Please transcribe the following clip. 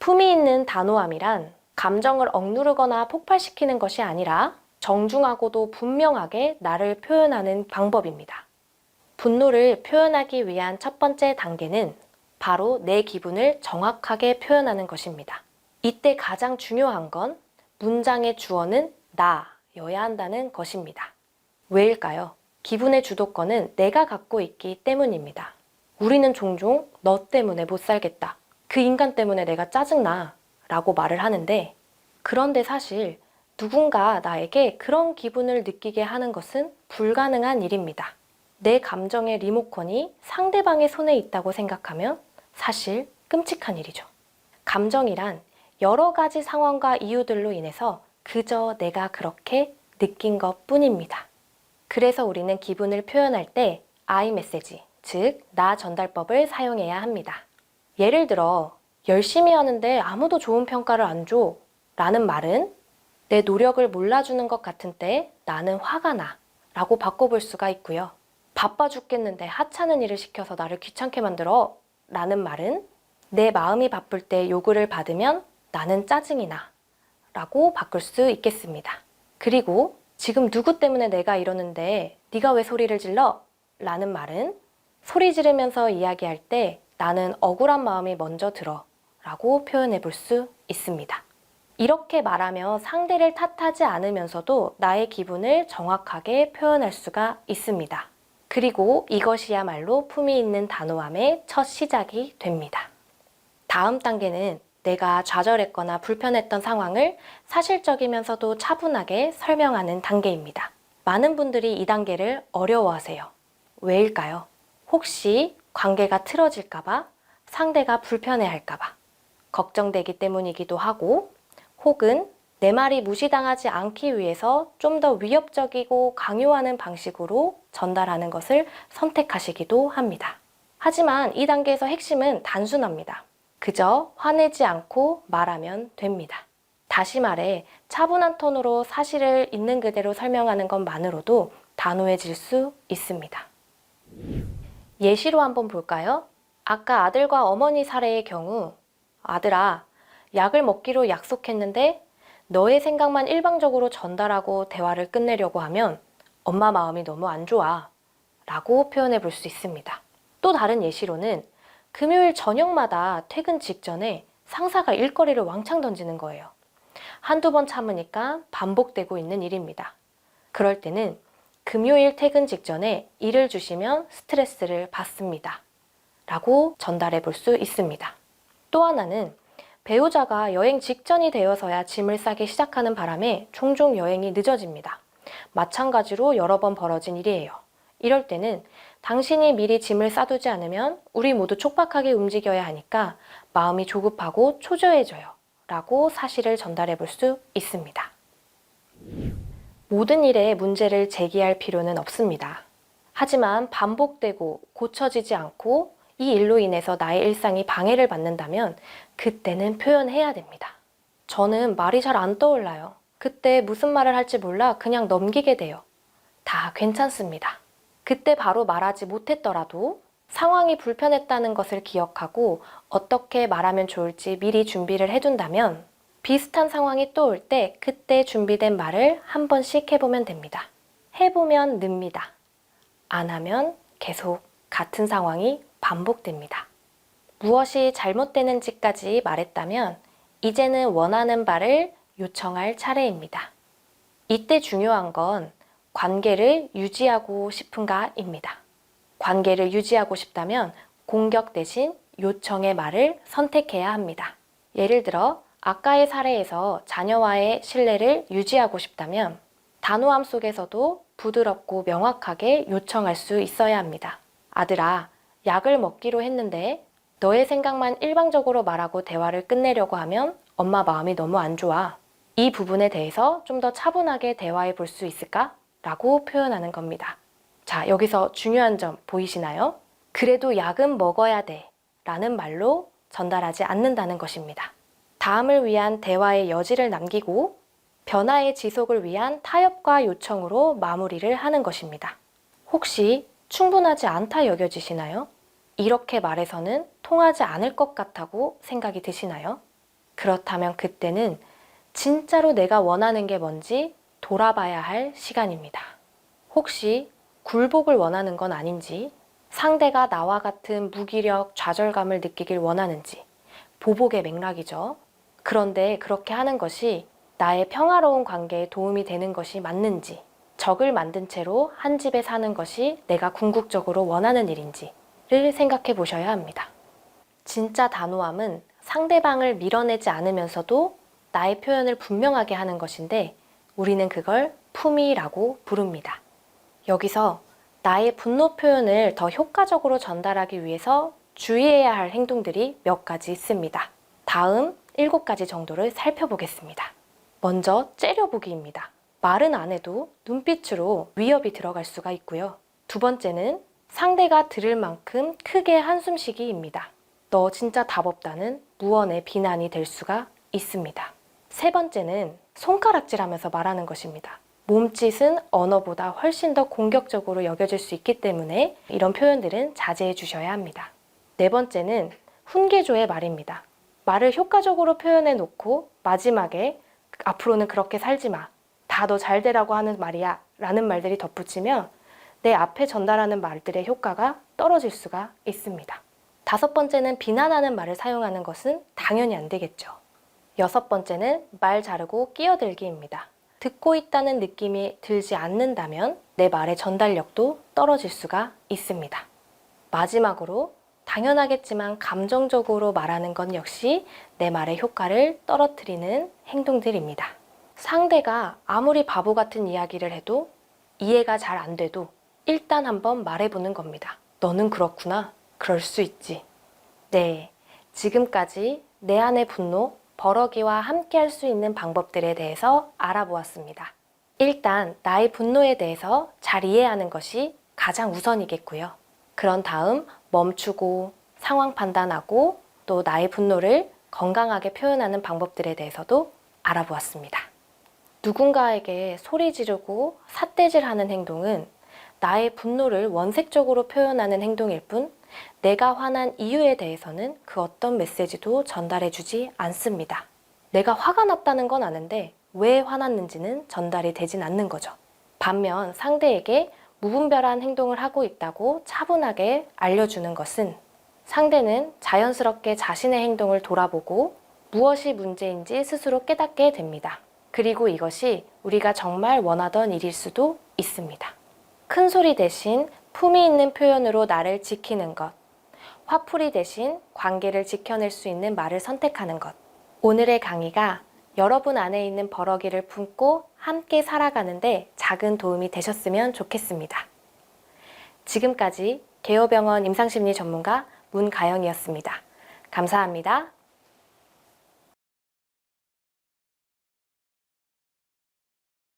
품위 있는 단호함이란 감정을 억누르거나 폭발시키는 것이 아니라 정중하고도 분명하게 나를 표현하는 방법입니다. 분노를 표현하기 위한 첫 번째 단계는 바로 내 기분을 정확하게 표현하는 것입니다. 이때 가장 중요한 건 문장의 주어는 나여야 한다는 것입니다. 왜일까요? 기분의 주도권은 내가 갖고 있기 때문입니다. 우리는 종종 너 때문에 못 살겠다. 그 인간 때문에 내가 짜증나. 라고 말을 하는데, 그런데 사실 누군가 나에게 그런 기분을 느끼게 하는 것은 불가능한 일입니다. 내 감정의 리모컨이 상대방의 손에 있다고 생각하면 사실 끔찍한 일이죠. 감정이란 여러 가지 상황과 이유들로 인해서 그저 내가 그렇게 느낀 것 뿐입니다. 그래서 우리는 기분을 표현할 때 I 메시지, 즉 나 전달법을 사용해야 합니다. 예를 들어 열심히 하는데 아무도 좋은 평가를 안 줘 라는 말은 내 노력을 몰라주는 것 같은 때 나는 화가 나 라고 바꿔볼 수가 있고요. 바빠 죽겠는데 하찮은 일을 시켜서 나를 귀찮게 만들어 라는 말은 내 마음이 바쁠 때 요구를 받으면 나는 짜증이 나 라고 바꿀 수 있겠습니다. 그리고 지금 누구 때문에 내가 이러는데 네가 왜 소리를 질러? 라는 말은 소리 지르면서 이야기할 때 나는 억울한 마음이 먼저 들어 라고 표현해 볼 수 있습니다. 이렇게 말하며 상대를 탓하지 않으면서도 나의 기분을 정확하게 표현할 수가 있습니다. 그리고 이것이야말로 품위 있는 단호함의 첫 시작이 됩니다. 다음 단계는 내가 좌절했거나 불편했던 상황을 사실적이면서도 차분하게 설명하는 단계입니다. 많은 분들이 이 단계를 어려워하세요. 왜일까요? 혹시 관계가 틀어질까봐, 상대가 불편해할까봐 걱정되기 때문이기도 하고, 혹은 내 말이 무시당하지 않기 위해서 좀 더 위협적이고 강요하는 방식으로 전달하는 것을 선택하시기도 합니다. 하지만 이 단계에서 핵심은 단순합니다. 그저 화내지 않고 말하면 됩니다. 다시 말해 차분한 톤으로 사실을 있는 그대로 설명하는 것만으로도 단호해질 수 있습니다. 예시로 한번 볼까요? 아까 아들과 어머니 사례의 경우, 아들아, 약을 먹기로 약속했는데 너의 생각만 일방적으로 전달하고 대화를 끝내려고 하면 엄마 마음이 너무 안 좋아 라고 표현해 볼 수 있습니다. 또 다른 예시로는 금요일 저녁마다 퇴근 직전에 상사가 일거리를 왕창 던지는 거예요. 한두 번 참으니까 반복되고 있는 일입니다. 그럴 때는 금요일 퇴근 직전에 일을 주시면 스트레스를 받습니다 라고 전달해 볼 수 있습니다. 또 하나는 배우자가 여행 직전이 되어서야 짐을 싸기 시작하는 바람에 종종 여행이 늦어집니다. 마찬가지로 여러 번 벌어진 일이에요. 이럴 때는 당신이 미리 짐을 싸두지 않으면 우리 모두 촉박하게 움직여야 하니까 마음이 조급하고 초조해져요 라고 사실을 전달해 볼 수 있습니다. 모든 일에 문제를 제기할 필요는 없습니다. 하지만 반복되고 고쳐지지 않고 이 일로 인해서 나의 일상이 방해를 받는다면 그때는 표현해야 됩니다. 저는 말이 잘 안 떠올라요. 그때 무슨 말을 할지 몰라 그냥 넘기게 돼요. 다 괜찮습니다. 그때 바로 말하지 못했더라도 상황이 불편했다는 것을 기억하고 어떻게 말하면 좋을지 미리 준비를 해둔다면 비슷한 상황이 또 올 때 그때 준비된 말을 한 번씩 해보면 됩니다. 해보면 늡니다. 안 하면 계속 같은 상황이 반복됩니다. 무엇이 잘못되는지까지 말했다면 이제는 원하는 바를 요청할 차례입니다. 이때 중요한 건 관계를 유지하고 싶은가입니다. 관계를 유지하고 싶다면 공격 대신 요청의 말을 선택해야 합니다. 예를 들어 아까의 사례에서 자녀와의 신뢰를 유지하고 싶다면 단호함 속에서도 부드럽고 명확하게 요청할 수 있어야 합니다. 아들아, 약을 먹기로 했는데 너의 생각만 일방적으로 말하고 대화를 끝내려고 하면 엄마 마음이 너무 안 좋아. 이 부분에 대해서 좀 더 차분하게 대화해 볼 수 있을까? 라고 표현하는 겁니다. 자, 여기서 중요한 점 보이시나요? 그래도 약은 먹어야 돼 라는 말로 전달하지 않는다는 것입니다. 다음을 위한 대화의 여지를 남기고 변화의 지속을 위한 타협과 요청으로 마무리를 하는 것입니다. 혹시 충분하지 않다 여겨지시나요? 이렇게 말해서는 통하지 않을 것 같다고 생각이 드시나요? 그렇다면 그때는 진짜로 내가 원하는 게 뭔지 돌아봐야 할 시간입니다. 혹시 굴복을 원하는 건 아닌지, 상대가 나와 같은 무기력, 좌절감을 느끼길 원하는지, 보복의 맥락이죠. 그런데 그렇게 하는 것이 나의 평화로운 관계에 도움이 되는 것이 맞는지, 적을 만든 채로 한 집에 사는 것이 내가 궁극적으로 원하는 일인지를 생각해 보셔야 합니다. 진짜 단호함은 상대방을 밀어내지 않으면서도 나의 표현을 분명하게 하는 것인데 우리는 그걸 품위라고 부릅니다. 여기서 나의 분노 표현을 더 효과적으로 전달하기 위해서 주의해야 할 행동들이 몇 가지 있습니다. 다음 7가지 정도를 살펴보겠습니다. 먼저 째려보기입니다. 말은 안 해도 눈빛으로 위협이 들어갈 수가 있고요. 두 번째는 상대가 들을 만큼 크게 한숨 쉬기입니다. 너 진짜 답 없다는 무언의 비난이 될 수가 있습니다. 세 번째는 손가락질하면서 말하는 것입니다. 몸짓은 언어보다 훨씬 더 공격적으로 여겨질 수 있기 때문에 이런 표현들은 자제해 주셔야 합니다. 네 번째는 훈계조의 말입니다. 말을 효과적으로 표현해 놓고 마지막에 앞으로는 그렇게 살지 마. 다 너 잘 되라고 하는 말이야. 라는 말들이 덧붙이면 내 앞에 전달하는 말들의 효과가 떨어질 수가 있습니다. 다섯 번째는 비난하는 말을 사용하는 것은 당연히 안 되겠죠. 여섯 번째는 말 자르고 끼어들기입니다. 듣고 있다는 느낌이 들지 않는다면 내 말의 전달력도 떨어질 수가 있습니다. 마지막으로 당연하겠지만 감정적으로 말하는 건 역시 내 말의 효과를 떨어뜨리는 행동들입니다. 상대가 아무리 바보 같은 이야기를 해도 이해가 잘 안 돼도 일단 한번 말해보는 겁니다. 너는 그렇구나. 그럴 수 있지. 네, 지금까지 내 안의 분노, 버러기와 함께 할 수 있는 방법들에 대해서 알아보았습니다. 일단 나의 분노에 대해서 잘 이해하는 것이 가장 우선이겠고요. 그런 다음 멈추고 상황 판단하고 또 나의 분노를 건강하게 표현하는 방법들에 대해서도 알아보았습니다. 누군가에게 소리 지르고 삿대질하는 행동은 나의 분노를 원색적으로 표현하는 행동일 뿐 내가 화난 이유에 대해서는 그 어떤 메시지도 전달해주지 않습니다. 내가 화가 났다는 건 아는데 왜 화났는지는 전달이 되진 않는 거죠. 반면 상대에게 무분별한 행동을 하고 있다고 차분하게 알려주는 것은 상대는 자연스럽게 자신의 행동을 돌아보고 무엇이 문제인지 스스로 깨닫게 됩니다. 그리고 이것이 우리가 정말 원하던 일일 수도 있습니다. 큰 소리 대신 품위 있는 표현으로 나를 지키는 것, 화풀이 대신 관계를 지켜낼 수 있는 말을 선택하는 것. 오늘의 강의가 여러분 안에 있는 버러기를 품고 함께 살아가는데 작은 도움이 되셨으면 좋겠습니다. 지금까지 개요병원 임상심리 전문가 문가영이었습니다. 감사합니다.